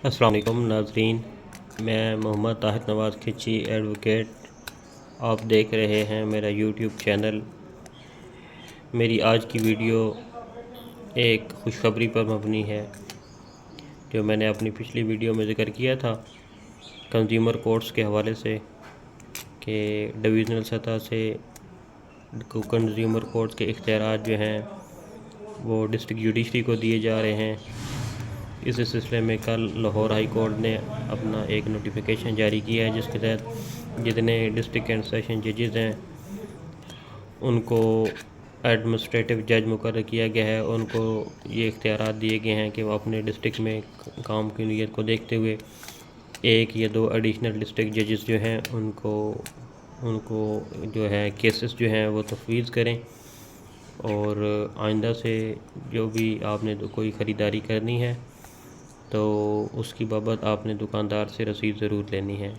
السلام علیکم ناظرین، میں محمد طاہر نواز کھچی ایڈوکیٹ، آپ دیکھ رہے ہیں میرا یوٹیوب چینل۔ میری آج کی ویڈیو ایک خوشخبری پر مبنی ہے، جو میں نے اپنی پچھلی ویڈیو میں ذکر کیا تھا کنزیومر کورٹس کے حوالے سے، کہ ڈویژنل سطح سے کنزیومر کورٹس کے اختیارات جو ہیں وہ ڈسٹرکٹ جوڈیشری کو دیے جا رہے ہیں۔ اس سلسلے میں کل لاہور ہائی کورٹ نے اپنا ایک نوٹیفیکیشن جاری کیا ہے، جس کے تحت جتنے ڈسٹرکٹ اینڈ سیشن ججز ہیں ان کو ایڈمنسٹریٹو جج مقرر کیا گیا ہے۔ ان کو یہ اختیارات دیے گئے ہیں کہ وہ اپنے ڈسٹرکٹ میں کام کی نیت کو دیکھتے ہوئے 1 یا 2 ایڈیشنل ڈسٹرکٹ ججز جو ہیں ان کو جو ہے کیسز جو ہیں وہ تفویض کریں، اور آئندہ سے جو بھی آپ نے کوئی خریداری کرنی ہے تو اس کی بابت آپ نے دکاندار سے رسید ضرور لینی ہے۔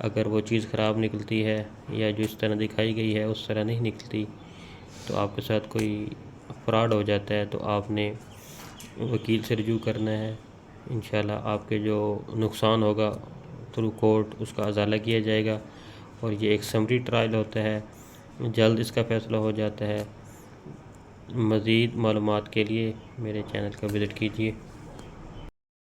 اگر وہ چیز خراب نکلتی ہے یا جو اس طرح دکھائی گئی ہے اس طرح نہیں نکلتی، تو آپ کے ساتھ کوئی فراڈ ہو جاتا ہے، تو آپ نے وکیل سے رجوع کرنا ہے۔ انشاءاللہ آپ کے جو نقصان ہوگا تھرو کورٹ اس کا ازالہ کیا جائے گا، اور یہ ایک سمری ٹرائل ہوتا ہے، جلد اس کا فیصلہ ہو جاتا ہے۔ مزید معلومات کے لیے میرے چینل کا وزٹ کیجیے۔